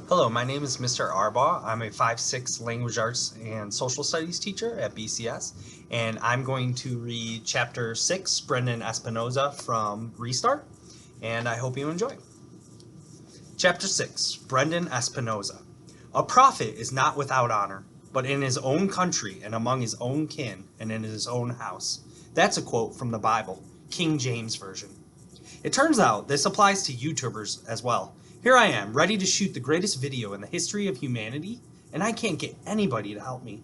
Hello, my name is Mr. Arbaugh. I'm a 5/6 language arts and social studies teacher at BCS, and I'm going to read chapter 6, Brendan Espinoza from Restart, and I hope you enjoy. Chapter 6, Brendan Espinoza. A prophet is not without honor, but in his own country and among his own kin and in his own house. That's a quote from the Bible, King James Version. It turns out this applies to YouTubers as well. Here I am, ready to shoot the greatest video in the history of humanity, and I can't get anybody to help me.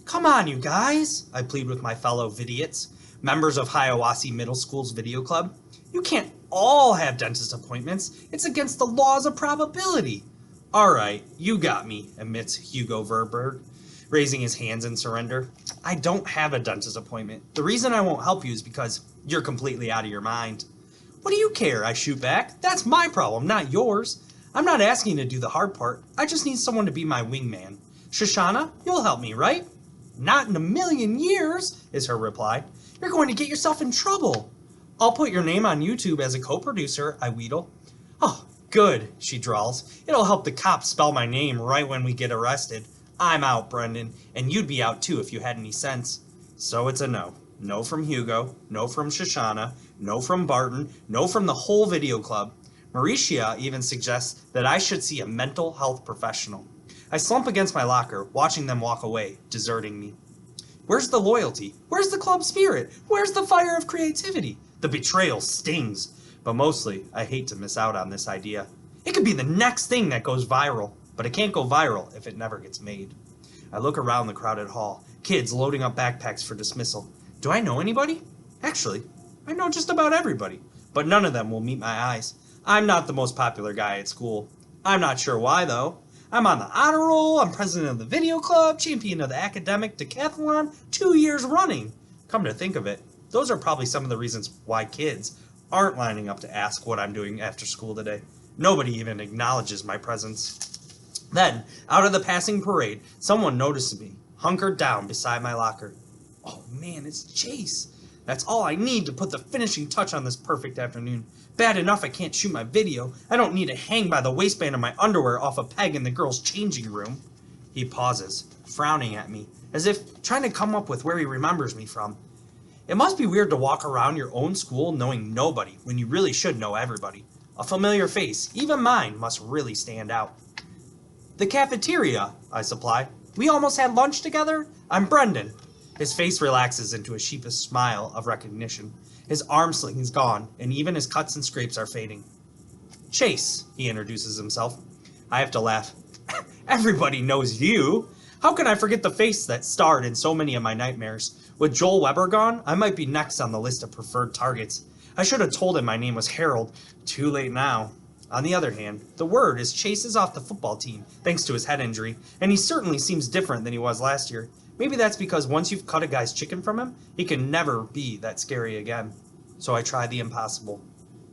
Come on, you guys, I plead with my fellow vidiots, members of Hiawassee Middle School's video club. You can't all have dentist appointments. It's against the laws of probability. All right, you got me, admits Hugo Verberg, raising his hands in surrender. I don't have a dentist appointment. The reason I won't help you is because you're completely out of your mind. What do you care? I shoot back. That's my problem, not yours. I'm not asking you to do the hard part. I just need someone to be my wingman. Shoshana, you'll help me, right? Not in a million years, is her reply. You're going to get yourself in trouble. I'll put your name on YouTube as a co-producer, I wheedle. Oh, good, she drawls. It'll help the cops spell my name right when we get arrested. I'm out, Brendan, and you'd be out too if you had any sense. So it's a no. No from Hugo, no from Shoshana, no from Barton, no from the whole video club. Mauricia even suggests that I should see a mental health professional. I slump against my locker, watching them walk away, deserting me. Where's the loyalty? Where's the club spirit? Where's the fire of creativity? The betrayal stings, but mostly I hate to miss out on this idea. It could be the next thing that goes viral, but it can't go viral if it never gets made. I look around the crowded hall, kids loading up backpacks for dismissal. Do I know anybody? Actually, I know just about everybody, but none of them will meet my eyes. I'm not the most popular guy at school. I'm not sure why, though. I'm on the honor roll, I'm president of the video club, champion of the academic decathlon, 2 years running. Come to think of it, those are probably some of the reasons why kids aren't lining up to ask what I'm doing after school today. Nobody even acknowledges my presence. Then, out of the passing parade, someone notices me, hunkered down beside my locker. Oh man, it's Chase. That's all I need to put the finishing touch on this perfect afternoon. Bad enough I can't shoot my video. I don't need to hang by the waistband of my underwear off a peg in the girls' changing room. He pauses, frowning at me, as if trying to come up with where he remembers me from. It must be weird to walk around your own school knowing nobody when you really should know everybody. A familiar face, even mine, must really stand out. The cafeteria, I supply. We almost had lunch together. I'm Brendan. His face relaxes into a sheepish smile of recognition. His arm sling is gone, and even his cuts and scrapes are fading. Chase, he introduces himself. I have to laugh. Everybody knows you. How can I forget the face that starred in so many of my nightmares? With Joel Weber gone, I might be next on the list of preferred targets. I should have told him my name was Harold. Too late now. On the other hand, the word is Chase is off the football team, thanks to his head injury, and he certainly seems different than he was last year. Maybe that's because once you've cut a guy's chicken from him, he can never be that scary again. So I try the impossible.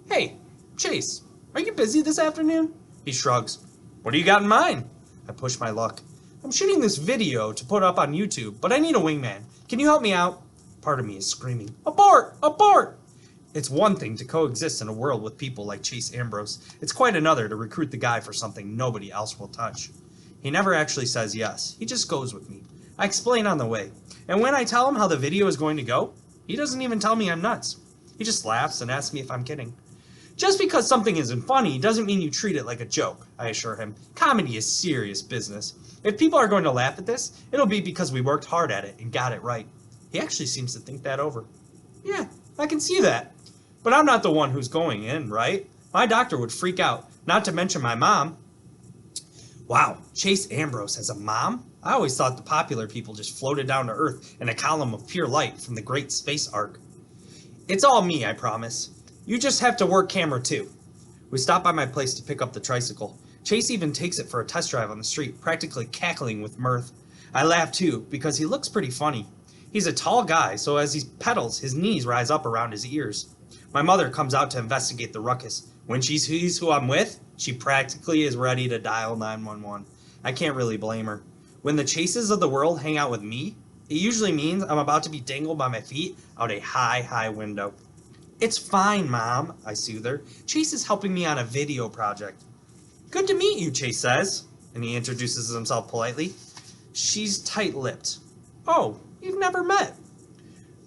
Hey, Chase, are you busy this afternoon? He shrugs. What do you got in mind? I push my luck. I'm shooting this video to put up on YouTube, but I need a wingman. Can you help me out? Part of me is screaming, abort! Abort! It's one thing to coexist in a world with people like Chase Ambrose. It's quite another to recruit the guy for something nobody else will touch. He never actually says yes. He just goes with me. I explain on the way. And when I tell him how the video is going to go, he doesn't even tell me I'm nuts. He just laughs and asks me if I'm kidding. Just because something isn't funny doesn't mean you treat it like a joke, I assure him. Comedy is serious business. If people are going to laugh at this, it'll be because we worked hard at it and got it right. He actually seems to think that over. Yeah, I can see that. But I'm not the one who's going in, right? My doctor would freak out, not to mention my mom. Wow, Chase Ambrose has a mom? I always thought the popular people just floated down to Earth in a column of pure light from the Great Space Arc. It's all me, I promise. You just have to work camera too. We stop by my place to pick up the tricycle. Chase even takes it for a test drive on the street, practically cackling with mirth. I laugh too, because he looks pretty funny. He's a tall guy, so as he pedals, his knees rise up around his ears. My mother comes out to investigate the ruckus. When she sees who I'm with, she practically is ready to dial 911. I can't really blame her. When the Chases of the world hang out with me, it usually means I'm about to be dangled by my feet out a high, high window. It's fine, Mom, I soothe her. Chase is helping me on a video project. Good to meet you, Chase says, and he introduces himself politely. She's tight-lipped. Oh, you've never met.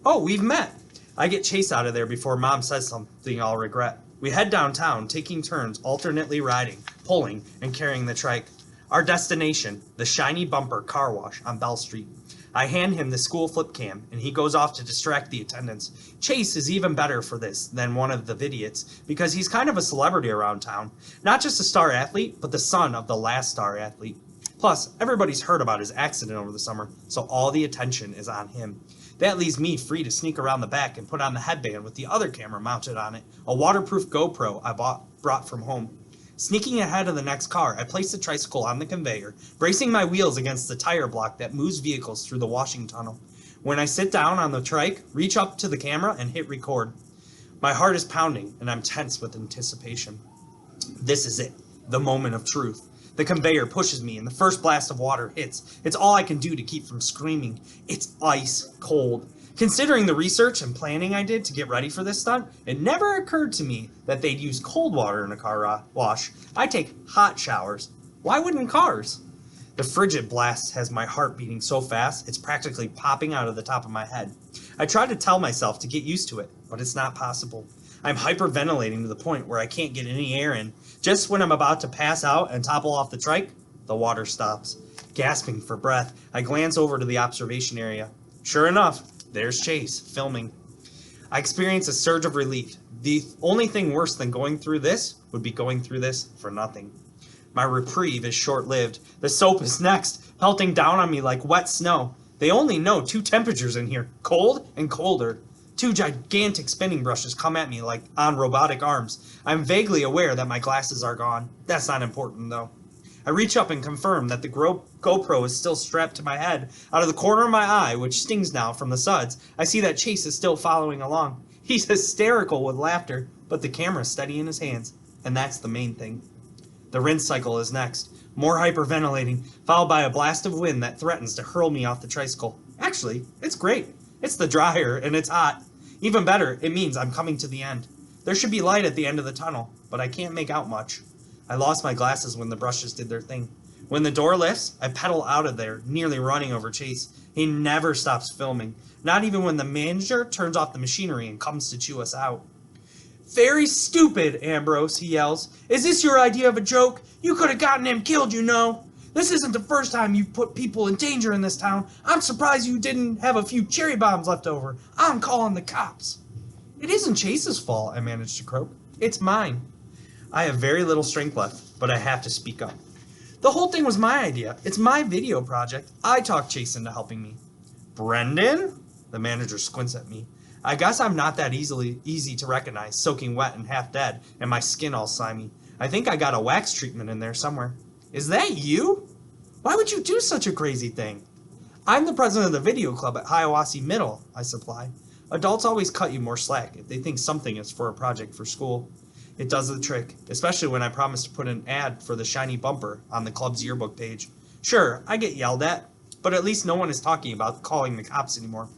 Oh, we've met. I get Chase out of there before Mom says something I'll regret. We head downtown, taking turns alternately riding, pulling, and carrying the trike. Our destination, the shiny bumper car wash on Bell Street. I hand him the school flip cam, and he goes off to distract the attendants. Chase is even better for this than one of the vidiots, because he's kind of a celebrity around town. Not just a star athlete, but the son of the last star athlete. Plus, everybody's heard about his accident over the summer, so all the attention is on him. That leaves me free to sneak around the back and put on the headband with the other camera mounted on it, a waterproof GoPro I brought from home. Sneaking ahead of the next car, I place the tricycle on the conveyor, bracing my wheels against the tire block that moves vehicles through the washing tunnel. When I sit down on the trike, reach up to the camera and hit record. My heart is pounding, and I'm tense with anticipation. This is it, the moment of truth. The conveyor pushes me, and the first blast of water hits. It's all I can do to keep from screaming. It's ice cold. Considering the research and planning I did to get ready for this stunt, it never occurred to me that they'd use cold water in a car wash. I take hot showers. Why wouldn't cars? The frigid blast has my heart beating so fast, it's practically popping out of the top of my head. I try to tell myself to get used to it, but it's not possible. I'm hyperventilating to the point where I can't get any air in. Just when I'm about to pass out and topple off the trike, the water stops. Gasping for breath, I glance over to the observation area. Sure enough, there's Chase, filming. I experience a surge of relief. The only thing worse than going through this would be going through this for nothing. My reprieve is short-lived. The soap is next, pelting down on me like wet snow. They only know two temperatures in here, cold and colder. Two gigantic spinning brushes come at me like on robotic arms. I'm vaguely aware that my glasses are gone. That's not important, though. I reach up and confirm that the GoPro is still strapped to my head. Out of the corner of my eye, which stings now from the suds, I see that Chase is still following along. He's hysterical with laughter, but the camera's steady in his hands, and that's the main thing. The rinse cycle is next. More hyperventilating, followed by a blast of wind that threatens to hurl me off the tricycle. Actually, it's great. It's the dryer, and it's hot. Even better, it means I'm coming to the end. There should be light at the end of the tunnel, but I can't make out much. I lost my glasses when the brushes did their thing. When the door lifts, I pedal out of there, nearly running over Chase. He never stops filming, not even when the manager turns off the machinery and comes to chew us out. Very stupid, Ambrose, he yells. Is this your idea of a joke? You could have gotten him killed, you know. This isn't the first time you've put people in danger in this town. I'm surprised you didn't have a few cherry bombs left over. I'm calling the cops. It isn't Chase's fault, I managed to croak. It's mine. I have very little strength left, but I have to speak up. The whole thing was my idea. It's my video project. I talked Chase into helping me. Brendan? The manager squints at me. I guess I'm not that easy to recognize, soaking wet and half dead, and my skin all slimy. I think I got a wax treatment in there somewhere. Is that you? Why would you do such a crazy thing? I'm the president of the video club at Hiawassee Middle, I supply. Adults always cut you more slack if they think something is for a project for school. It does the trick, especially when I promise to put an ad for the shiny bumper on the club's yearbook page. Sure, I get yelled at, but at least no one is talking about calling the cops anymore.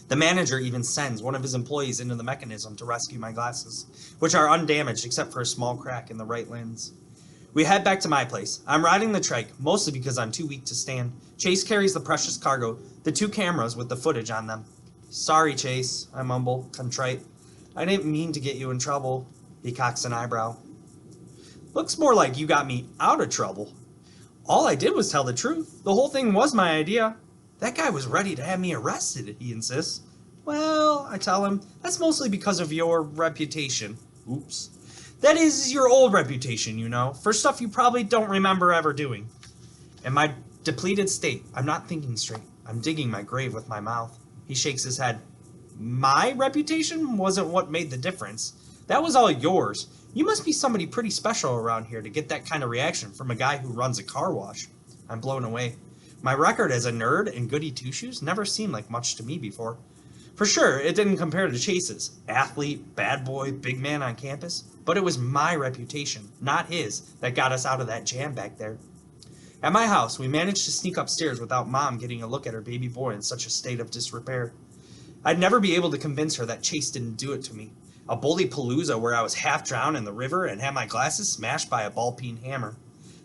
The manager even sends one of his employees into the mechanism to rescue my glasses, which are undamaged except for a small crack in the right lens. We head back to my place. I'm riding the trike, mostly because I'm too weak to stand. Chase carries the precious cargo, the two cameras with the footage on them. Sorry, Chase, I mumble, contrite. I didn't mean to get you in trouble. He cocks an eyebrow. Looks more like you got me out of trouble. All I did was tell the truth. The whole thing was my idea. That guy was ready to have me arrested, he insists. Well, I tell him, that's mostly because of your reputation. Oops. That is your old reputation, you know, for stuff you probably don't remember ever doing. In my depleted state, I'm not thinking straight. I'm digging my grave with my mouth. He shakes his head. My reputation wasn't what made the difference. That was all yours. You must be somebody pretty special around here to get that kind of reaction from a guy who runs a car wash. I'm blown away. My record as a nerd and goody two-shoes never seemed like much to me before. For sure, it didn't compare to Chase's. Athlete, bad boy, big man on campus. But it was my reputation, not his, that got us out of that jam back there. At my house, we managed to sneak upstairs without Mom getting a look at her baby boy in such a state of disrepair. I'd never be able to convince her that Chase didn't do it to me. a bully palooza where I was half drowned in the river and had my glasses smashed by a ball-peen hammer.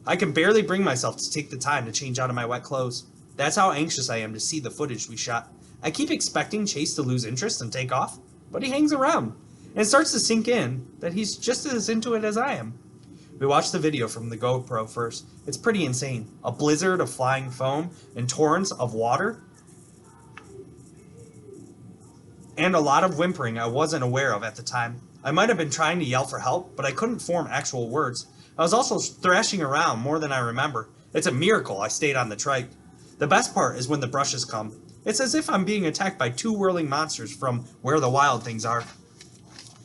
I can barely bring myself to take the time to change out of my wet clothes. That's how anxious I am to see the footage we shot. I keep expecting Chase to lose interest and take off, but he hangs around, and it starts to sink in that he's just as into it as I am. We watched the video from the GoPro first. It's pretty insane. A blizzard of flying foam and torrents of water, and a lot of whimpering I wasn't aware of at the time. I might have been trying to yell for help, but I couldn't form actual words. I was also thrashing around more than I remember. It's a miracle I stayed on the trike. The best part is when the brushes come. It's as if I'm being attacked by two whirling monsters from Where the Wild Things Are.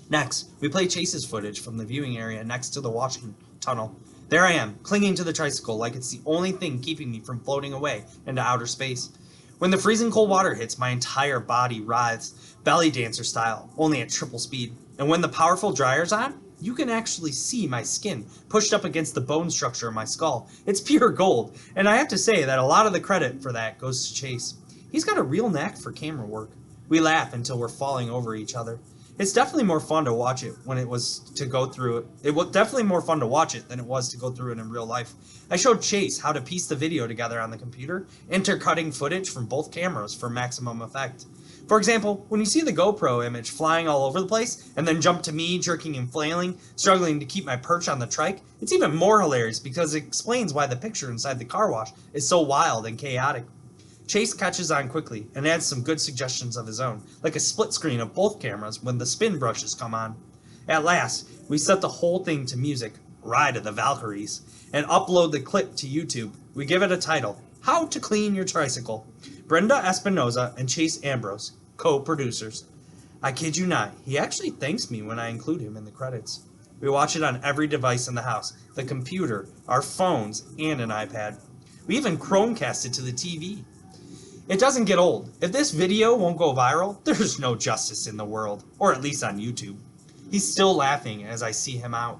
Next, we play Chase's footage from the viewing area next to the washing tunnel. There I am, clinging to the tricycle like it's the only thing keeping me from floating away into outer space. When the freezing cold water hits, my entire body writhes, belly dancer style, only at triple speed. And when the powerful dryer's on, you can actually see my skin pushed up against the bone structure of my skull. It's pure gold, and I have to say that a lot of the credit for that goes to Chase. He's got a real knack for camera work. We laugh until we're falling over each other. It's definitely more fun to watch it when it was to go through it. It was definitely more fun to watch it than it was to go through it in real life. I showed Chase how to piece the video together on the computer, intercutting footage from both cameras for maximum effect. For example, when you see the GoPro image flying all over the place, and then jump to me jerking and flailing, struggling to keep my perch on the trike, it's even more hilarious because it explains why the picture inside the car wash is so wild and chaotic. Chase catches on quickly and adds some good suggestions of his own, like a split screen of both cameras when the spin brushes come on. At last, we set the whole thing to music, Ride of the Valkyries, and upload the clip to YouTube. We give it a title, How to Clean Your Tricycle. Brenda Espinoza and Chase Ambrose, co-producers. I kid you not, he actually thanks me when I include him in the credits. We watch it on every device in the house, the computer, our phones, and an iPad. We even Chromecast it to the TV. It doesn't get old. If this video won't go viral, there's no justice in the world, or at least on YouTube. He's still laughing as I see him out.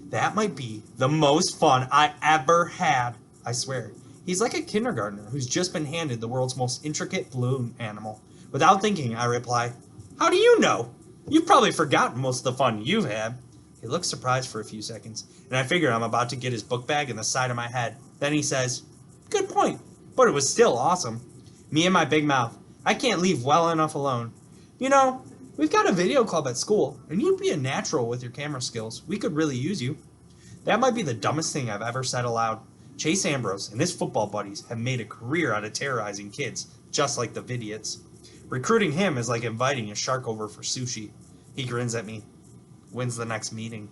That might be the most fun I ever had, I swear. He's like a kindergartner who's just been handed the world's most intricate balloon animal. Without thinking, I reply, How do you know? You've probably forgotten most of the fun you've had. He looks surprised for a few seconds, and I figure I'm about to get his book bag in the side of my head. Then he says, Good point, but it was still awesome. Me and my big mouth. I can't leave well enough alone. You know, we've got a video club at school, and you'd be a natural with your camera skills. We could really use you. That might be the dumbest thing I've ever said aloud. Chase Ambrose and his football buddies have made a career out of terrorizing kids, just like the Vidiots. Recruiting him is like inviting a shark over for sushi. He grins at me. When's the next meeting?